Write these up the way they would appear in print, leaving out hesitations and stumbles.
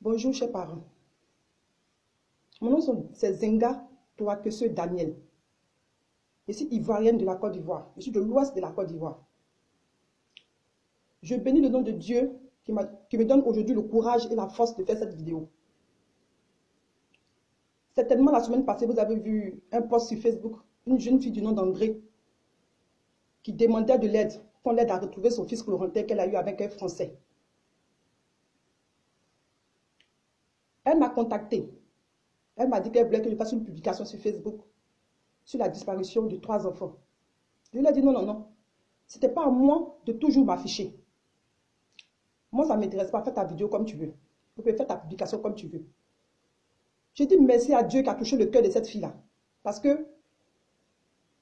Bonjour, chers parents. Mon nom c'est Zenga Touakeseu Daniel. Je suis ivoirienne de la Côte d'Ivoire. Je suis de l'ouest de la Côte d'Ivoire. Je bénis le nom de Dieu qui me donne aujourd'hui le courage et la force de faire cette vidéo. Certainement, la semaine passée, vous avez vu un post sur Facebook, une jeune fille du nom d'André qui demandait de l'aide, qu'on l'aide à retrouver son fils Florentin qu'elle a eu avec un Français. Elle m'a contactée. Elle m'a dit qu'elle voulait que je fasse une publication sur Facebook sur la disparition de 3 enfants. Je lui ai dit non, non, non. Ce n'était pas à moi de toujours m'afficher. Moi, ça ne m'intéresse pas. Fais ta vidéo comme tu veux. Tu peux faire ta publication comme tu veux. J'ai dit merci à Dieu qui a touché le cœur de cette fille-là. Parce que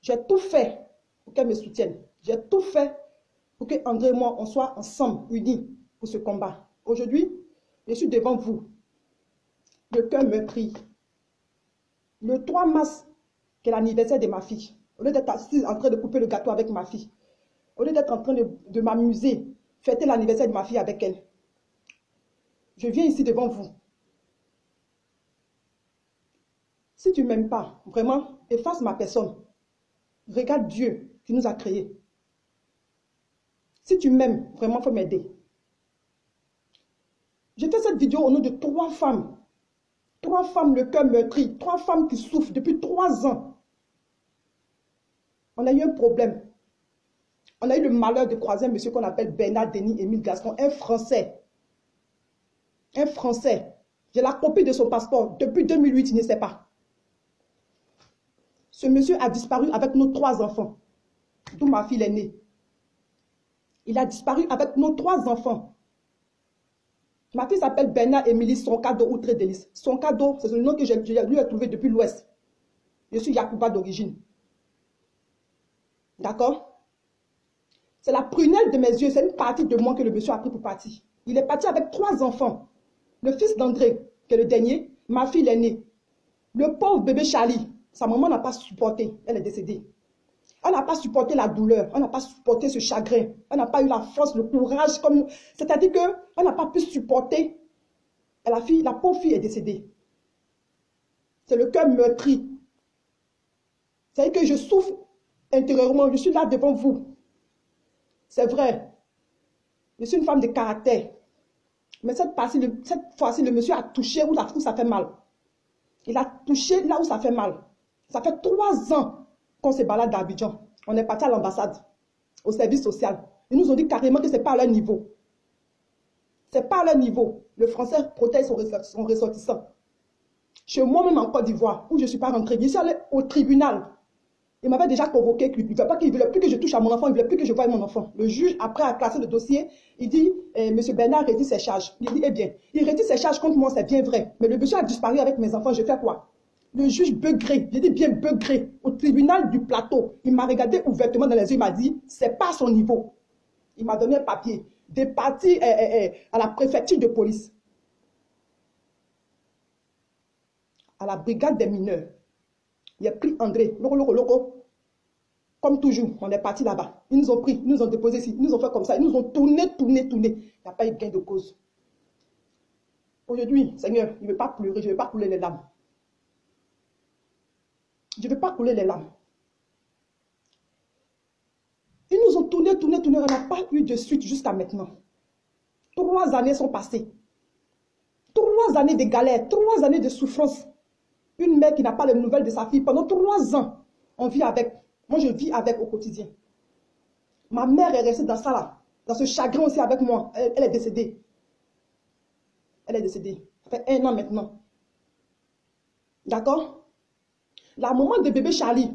j'ai tout fait pour qu'elle me soutienne. J'ai tout fait pour que André et moi, on soit ensemble, unis pour ce combat. Aujourd'hui, je suis devant vous. Le cœur meurtri. Le 3 mars, qui est l'anniversaire de ma fille, au lieu d'être assise en train de couper le gâteau avec ma fille, au lieu d'être en train de m'amuser, fêter l'anniversaire de ma fille avec elle, je viens ici devant vous. Si tu ne m'aimes pas, vraiment, efface ma personne. Regarde Dieu qui nous a créés. Si tu m'aimes, vraiment, il faut m'aider. J'ai fait cette vidéo au nom de 3 femmes. 3 femmes, le cœur meurtri. 3 femmes qui souffrent depuis 3 ans. On a eu un problème. On a eu le malheur de croiser un monsieur qu'on appelle Bernard Denis Émile Gaston, un Français. Un Français. J'ai la copie de son passeport. Depuis 2008, il ne sait pas. Ce monsieur a disparu avec nos 3 enfants, d'où ma fille est née. Il a disparu avec nos 3 enfants. Ma fille s'appelle Bernard Émilie Sonkado Outre Délice. Sonkado, c'est le nom que je lui ai trouvé depuis l'Ouest. Je suis Yacouba d'origine. D'accord? C'est la prunelle de mes yeux, c'est une partie de moi que le monsieur a pris pour partir. Il est parti avec 3 enfants. Le fils d'André, qui est le dernier, ma fille est née. Le pauvre bébé Charlie, sa maman n'a pas supporté, elle est décédée. Elle n'a pas supporté la douleur, elle n'a pas supporté ce chagrin, elle n'a pas eu la force, le courage, c'est-à-dire qu'elle n'a pas pu supporter. Et la pauvre fille est décédée. C'est le cœur meurtri. C'est-à-dire que je souffre intérieurement, je suis là devant vous. C'est vrai, je suis une femme de caractère. Mais cette fois-ci, le monsieur a touché où ça fait mal. Il a touché là où ça fait mal. Ça fait 3 ans qu'on se balade à Abidjan. On est parti à l'ambassade, au service social. Ils nous ont dit carrément que ce n'est pas à leur niveau. Ce n'est pas à leur niveau. Le français protège son ressortissant. Chez moi-même en Côte d'Ivoire, où je ne suis pas rentrée, je suis allée au tribunal. Il m'avait déjà convoqué qu'il ne voulait plus que je touche à mon enfant, il ne voulait plus que je voie mon enfant. Le juge, après, a classé le dossier. Il dit, monsieur Bernard retire ses charges. Il dit, eh bien, il retire ses charges contre moi, c'est bien vrai. Mais le monsieur a disparu avec mes enfants, je fais quoi? Le juge beugré, j'ai dit bien beugré, au tribunal du plateau. Il m'a regardé ouvertement dans les yeux, il m'a dit, c'est pas à son niveau. Il m'a donné un papier, des parties à la préfecture de police, à la brigade des mineurs. Il a pris André, loco. Comme toujours, on est parti là-bas. Ils nous ont pris, ils nous ont déposé ici, ils nous ont fait comme ça, ils nous ont tourné. Il n'y a pas eu gain de cause. Aujourd'hui, Seigneur, je ne vais pas pleurer, je ne vais pas couler les larmes. Je ne vais pas couler les larmes. Ils nous ont tourné. On n'a pas eu de suite jusqu'à maintenant. 3 années sont passées. 3 années de galère, 3 années de souffrance. Une mère qui n'a pas les nouvelles de sa fille. Pendant 3 ans, on vit avec. Moi, je vis avec au quotidien. Ma mère est restée dans ça là. Dans ce chagrin aussi avec moi. Elle est décédée. Elle est décédée. Ça fait 1 an maintenant. D'accord? La maman de bébé Charlie,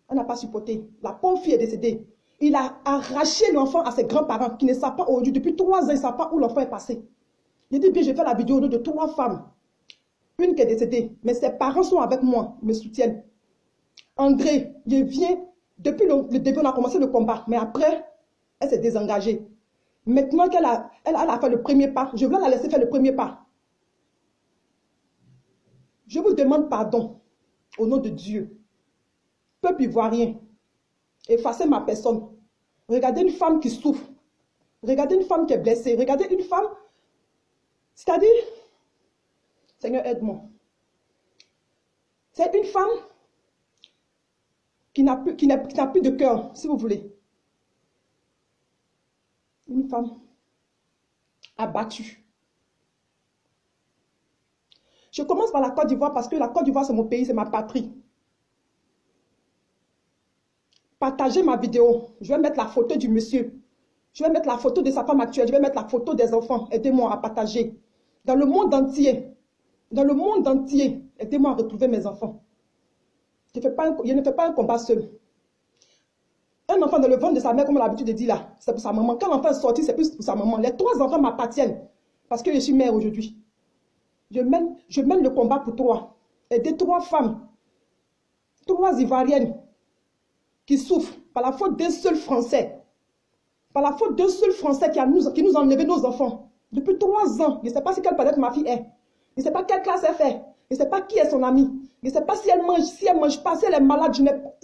elle n'a pas supporté. La pauvre fille est décédée. Il a arraché l'enfant à ses grands-parents qui ne savent pas aujourd'hui. Depuis 3 ans, ils ne savent pas où l'enfant est passé. J'ai dit bien, j'ai fait la vidéo de 3 femmes. Une qui est décédée. Mais ses parents sont avec moi, me soutiennent. André, il vient. Depuis le début, on a commencé le combat. Mais après, elle s'est désengagée. Maintenant qu'elle a fait le premier pas, je voulais la laisser faire le premier pas. Je vous demande pardon. Au nom de Dieu, peuple ivoirien, effacez ma personne. Regardez une femme qui souffre. Regardez une femme qui est blessée. Regardez une femme, c'est-à-dire, Seigneur, aide-moi. C'est une femme qui n'a plus de cœur, si vous voulez. Une femme abattue. Je commence par la Côte d'Ivoire parce que la Côte d'Ivoire, c'est mon pays, c'est ma patrie. Partagez ma vidéo. Je vais mettre la photo du monsieur. Je vais mettre la photo de sa femme actuelle. Je vais mettre la photo des enfants. Aidez-moi à partager. Dans le monde entier. Dans le monde entier. Aidez-moi à retrouver mes enfants. Je ne fais pas un combat seul. Un enfant dans le ventre de sa mère, comme on a l'habitude de dire là, c'est pour sa maman. Quand l'enfant est sorti, c'est plus pour sa maman. Les 3 enfants m'appartiennent parce que je suis mère aujourd'hui. Je mène le combat pour 3. Aider 3 femmes, 3 Ivoiriennes qui souffrent par la faute d'un seul Français. Par la faute d'un seul Français qui nous a enlevé nos enfants. Depuis 3 ans, je ne sais pas si quelle planète ma fille est. Je ne sais pas quelle classe elle fait. Je ne sais pas qui est son amie. Je ne sais pas si elle mange pas, si elle est malade. Si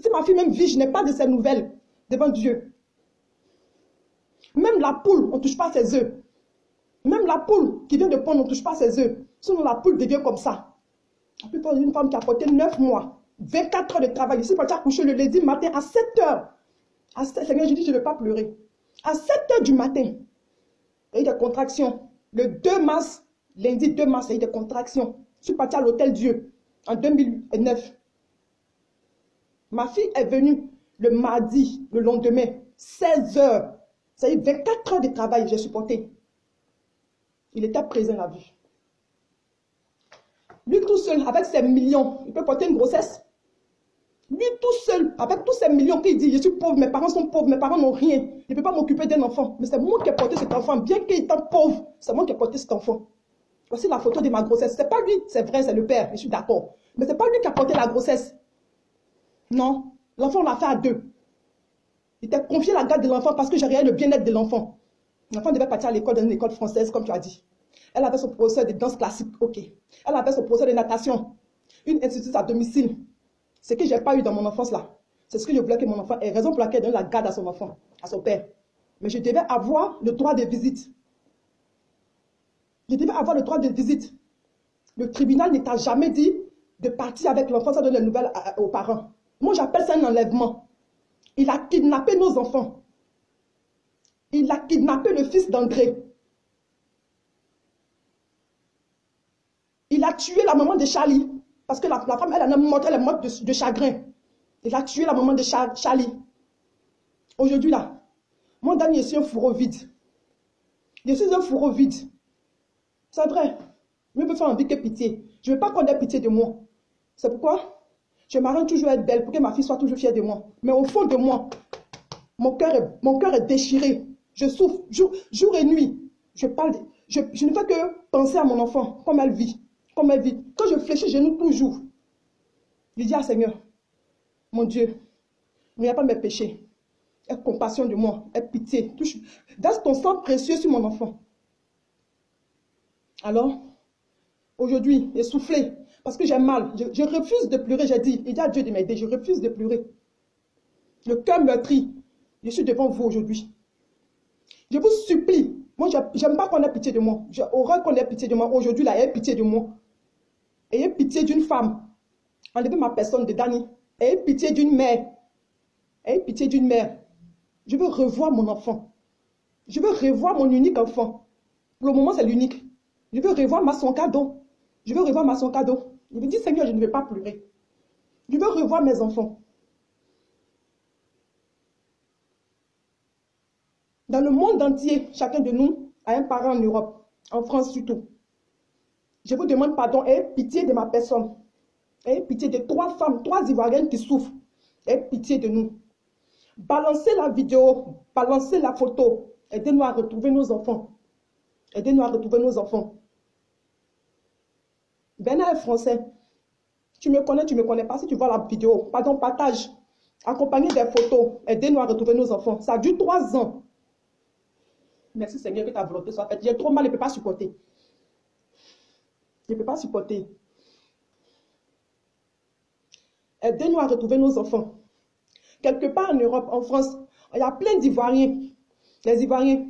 ma fille même vit, je n'ai pas de ses nouvelles devant Dieu. Même la poule, on ne touche pas ses œufs. Même la poule qui vient de pondre, on ne touche pas ses œufs. Sinon la poule devient comme ça. La plupart d'une femme qui a porté 9 mois, 24 heures de travail. Je suis partie à coucher le lundi matin à 7 heures. Seigneur, je dis, je ne vais pas pleurer. À 7 heures du matin, il y a eu des contractions. Le 2 mars, lundi 2 mars, il y a eu des contractions. Je suis partie à l'Hôtel Dieu en 2009. Ma fille est venue le mardi, le lendemain, 16 heures. Ça a eu 24 heures de travail, j'ai supporté. Il était présent, la vue. Lui tout seul, avec ses millions, il peut porter une grossesse. Lui tout seul, avec tous ces millions qu'il dit, je suis pauvre, mes parents sont pauvres, mes parents n'ont rien. Il ne peut pas m'occuper d'un enfant. Mais c'est moi qui ai porté cet enfant. Bien qu'il étant pauvre, c'est moi qui ai porté cet enfant. Voici la photo de ma grossesse. Ce n'est pas lui, c'est vrai, c'est le père, je suis d'accord. Mais ce n'est pas lui qui a porté la grossesse. Non, l'enfant on l'a fait à 2. Il t'a confié la garde de l'enfant parce que j'ai regardé le bien-être de l'enfant. L'enfant devait partir à l'école, dans une école française, comme tu as dit. Elle avait son professeur de danse classique, ok. Elle avait son professeur de natation. Une institutrice à domicile. Ce que je n'ai pas eu dans mon enfance là. C'est ce que je voulais que mon enfant ait. Raison pour laquelle elle donne la garde à son enfant, à son père. Mais je devais avoir le droit de visite. Je devais avoir le droit de visite. Le tribunal ne t'a jamais dit de partir avec l'enfant sans donner les nouvelles aux parents. Moi, j'appelle ça un enlèvement. Il a kidnappé nos enfants. Il a kidnappé le fils d'André. Il a tué la maman de Charlie. Parce que la femme, elle est morte de chagrin. Il a tué la maman de Charlie. Aujourd'hui, là, moi, Dani, je suis un fourreau vide. Je suis un fourreau vide. C'est vrai. Je me faire envie que pitié. Je ne veux pas qu'on ait pitié de moi. C'est pourquoi je m'arrange toujours à être belle pour que ma fille soit toujours fière de moi. Mais au fond de moi, mon cœur est déchiré. Je souffre jour et nuit. Je ne fais que penser à mon enfant, comme elle vit. Comme elle vit. Quand je fléchis genoux toujours, je dis à Seigneur, mon Dieu, ne regarde pas mes péchés. Aie compassion de moi, aie pitié. Verse ton sang précieux sur mon enfant. Alors, aujourd'hui, essoufflé, parce que j'ai mal. Je refuse de pleurer, j'ai dit. Il dit à Dieu de m'aider, je refuse de pleurer. Le cœur meurtri. Je suis devant vous aujourd'hui. Je vous supplie. Moi, je n'aime pas qu'on ait pitié de moi. J'ai horreur qu'on ait pitié de moi. Aujourd'hui, là, ayez pitié de moi. Ayez pitié d'une femme. Enlevez ma personne de Dani. Ayez pitié d'une mère. Ayez pitié d'une mère. Je veux revoir mon enfant. Je veux revoir mon unique enfant. Pour le moment, c'est l'unique. Je veux revoir son cadeau. Je veux revoir son cadeau. Je me dis, Seigneur, je ne vais pas pleurer. Je veux revoir mes enfants. Dans le monde entier, chacun de nous a un parent en Europe, en France surtout. Je vous demande pardon et pitié de ma personne. Et pitié de 3 femmes, 3 Ivoiriennes qui souffrent. Et pitié de nous. Balancez la vidéo, balancez la photo. Aidez-nous à retrouver nos enfants. Aidez-nous à retrouver nos enfants. Bernard est français. Tu me connais pas. Si tu vois la vidéo, pardon, partage. Accompagnez des photos. Aidez-nous à retrouver nos enfants. Ça dure 3 ans. Merci Seigneur que ta volonté soit faite. J'ai trop mal, je ne peux pas supporter. Je ne peux pas supporter. Aidez-nous à retrouver nos enfants. Quelque part en Europe, en France, il y a plein d'Ivoiriens. Les Ivoiriens,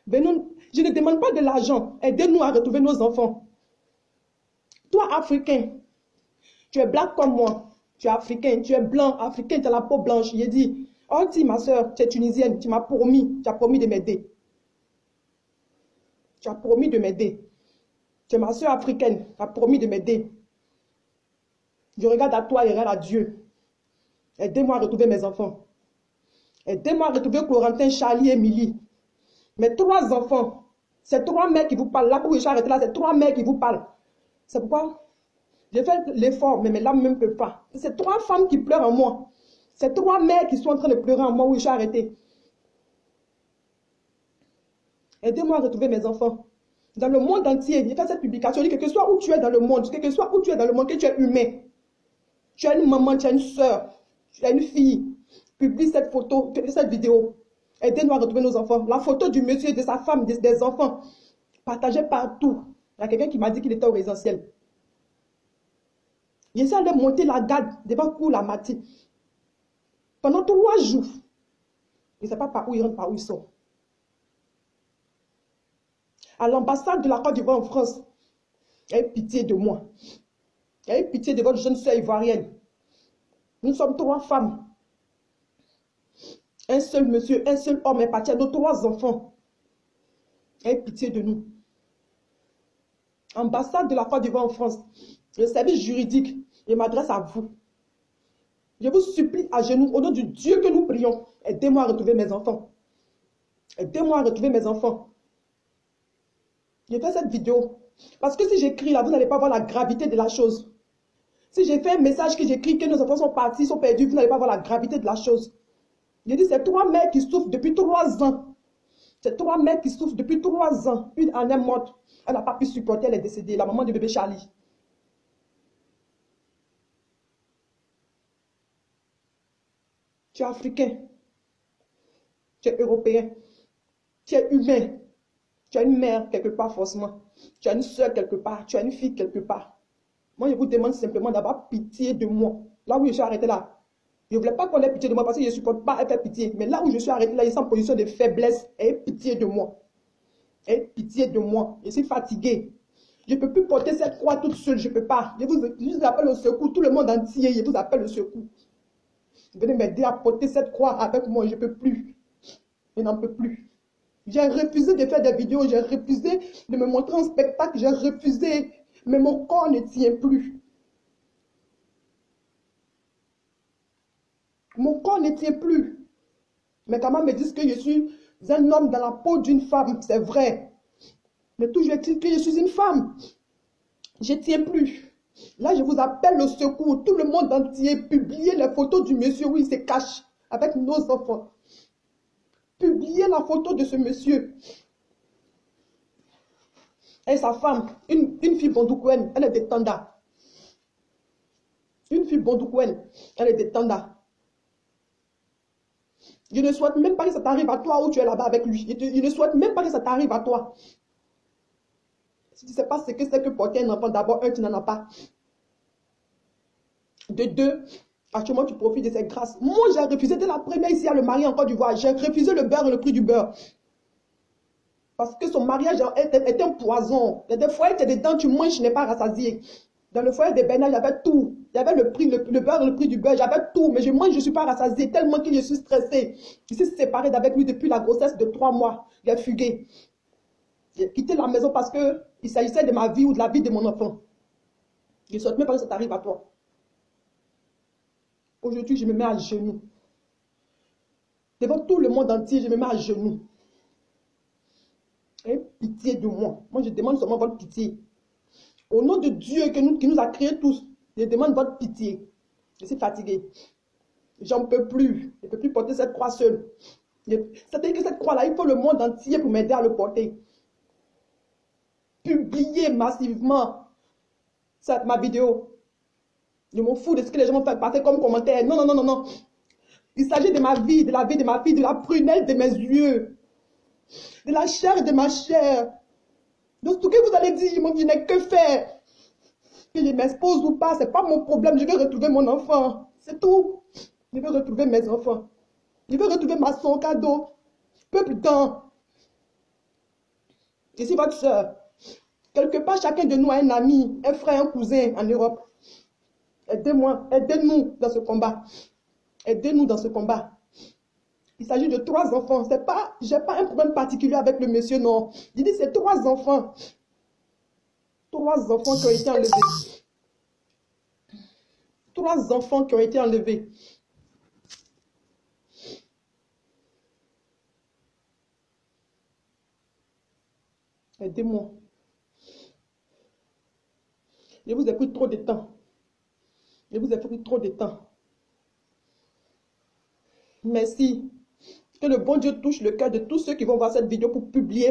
venons, je ne demande pas de l'argent. Aidez-nous à retrouver nos enfants. Toi, Africain, tu es blanc comme moi. Tu es africain, tu es blanc, africain, tu as la peau blanche. Il dit, oh, dis, ma soeur, tu es tunisienne, tu as promis de m'aider. Tu as promis de m'aider. Tu es ma soeur africaine, tu as promis de m'aider. Je regarde à toi et regarde à Dieu. Aidez-moi à retrouver mes enfants. Aidez-moi à retrouver Corentin, Charlie et Émilie. Mes 3 enfants. C'est 3 mères qui vous parlent. Là où je suis arrêté là, c'est 3 mères qui vous parlent. C'est pourquoi j'ai fait l'effort, mais mes larmes ne me peuvent pas. C'est 3 femmes qui pleurent en moi. C'est 3 mères qui sont en train de pleurer en moi où je suis arrêté. Aidez-moi à retrouver mes enfants. Dans le monde entier, j'ai fait cette publication. Je dis que ce soit où tu es dans le monde, que ce soit où tu es dans le monde, que tu es humain. Tu as une maman, tu as une soeur, tu as une fille. Publie cette photo, cette vidéo. Aidez-nous à retrouver nos enfants. La photo du monsieur, de sa femme, des enfants. Partagez partout. Il y a quelqu'un qui m'a dit qu'il était au résidentiel. Il essaie de monter la garde devant pour la matinée. Pendant 3 jours. Il ne sait pas par où il rentre, par où il sort. À l'ambassade de la Côte d'Ivoire en France, ayez pitié de moi. Ayez pitié de votre jeune soeur ivoirienne. Nous sommes 3 femmes. Un seul monsieur, un seul homme est parti à nos 3 enfants. Ayez pitié de nous. Ambassade de la Côte d'Ivoire en France, le service juridique, je m'adresse à vous. Je vous supplie à genoux, au nom du Dieu que nous prions, aidez-moi à retrouver mes enfants. Aidez-moi à retrouver mes enfants. J'ai fait cette vidéo. Parce que si j'écris là, vous n'allez pas voir la gravité de la chose. Si j'ai fait un message que j'écris que nos enfants sont partis, sont perdus, vous n'allez pas voir la gravité de la chose. J'ai dit, c'est 3 mères qui souffrent depuis 3 ans. C'est 3 mères qui souffrent depuis 3 ans. Une en est morte. Elle n'a pas pu supporter, elle est décédée. La maman du bébé Charlie. Tu es africain. Tu es européen. Tu es humain. Tu as une mère quelque part forcément. Tu as une soeur quelque part. Tu as une fille quelque part. Moi, je vous demande simplement d'avoir pitié de moi. Là où je suis arrêté là. Je ne voulais pas qu'on ait pitié de moi parce que je ne supporte pas faire pitié. Mais là où je suis arrêté là, je suis en position de faiblesse. Ayez pitié de moi. Ayez pitié de moi. Je suis fatiguée. Je ne peux plus porter cette croix toute seule. Je ne peux pas. Je vous appelle au secours. Tout le monde entier, je vous appelle au secours. Venez m'aider à porter cette croix avec moi. Je ne peux plus. Je n'en peux plus. J'ai refusé de faire des vidéos. J'ai refusé de me montrer en spectacle. J'ai refusé. Mais mon corps ne tient plus. Mon corps ne tient plus. Mes camarades me disent que je suis un homme dans la peau d'une femme. C'est vrai. Mais toujours est-il que je suis une femme. Je ne tiens plus. Là, je vous appelle au secours. Tout le monde entier, publiez les photos du monsieur où il se cache avec nos enfants. Publiez la photo de ce monsieur. Et sa femme, une fille bondoukouen, elle est de Tanda. Une fille bondoukouen, elle est de Tanda. Je ne souhaite même pas que ça t'arrive à toi où tu es là-bas avec lui. Je ne souhaite même pas que ça t'arrive à toi. Si tu ne sais pas ce que c'est que porter un enfant, d'abord, un, tu n'en as pas. De 2, actuellement, tu profites de ces grâces. Moi, j'ai refusé dès la première ici à le marier en Côte d'Ivoire. J'ai refusé le beurre et le prix du beurre. Parce que son mariage était un poison. Il y a des foyers, tu es dedans, tu manges, tu n'es pas rassasié. Dans le foyer des Bénin, j'avais tout. Il y avait le prix, le beurre et le prix du beurre. J'avais tout, mais je mange, je ne suis pas rassasié tellement que je suis stressée. Je suis séparée d'avec lui depuis la grossesse de 3 mois. J'ai fugué. J'ai quitté la maison parce qu'il s'agissait de ma vie ou de la vie de mon enfant. Je ne souhaite même pas que ça t'arrive à toi. Aujourd'hui, je me mets à genoux. Devant tout le monde entier, je me mets à genoux. Et pitié de moi. Moi, je demande seulement votre pitié. Au nom de Dieu qui nous a créés tous, je demande votre pitié. Je suis fatiguée. J'en peux plus. Je ne peux plus porter cette croix seule. C'est-à-dire que cette croix-là, il faut le monde entier pour m'aider à le porter. Publiez massivement ma vidéo. Je m'en fous de ce que les gens vont faire passer comme commentaire. Non, non, non, non, non. Il s'agit de ma vie, de la vie de ma fille, de la prunelle de mes yeux, de la chair de ma chair. Donc, tout ce que vous allez dire, je n'ai que faire. Que je m'expose ou pas, ce n'est pas mon problème. Je veux retrouver mon enfant. C'est tout. Je veux retrouver mes enfants. Je veux retrouver ma son cadeau. Peuple d'un. Je suis votre soeur. Quelque part, chacun de nous a un ami, un frère, un cousin en Europe. Aidez-moi, aidez-nous dans ce combat. Aidez-nous dans ce combat. Il s'agit de 3 enfants. C'est pas, j'ai pas un problème particulier avec le monsieur, non. Je dis, c'est 3 enfants. 3 enfants qui ont été enlevés. 3 enfants qui ont été enlevés. Aidez-moi. Je vous ai pris trop de temps. Je vous ai pris trop de temps. Merci. Que le bon Dieu touche le cœur de tous ceux qui vont voir cette vidéo pour publier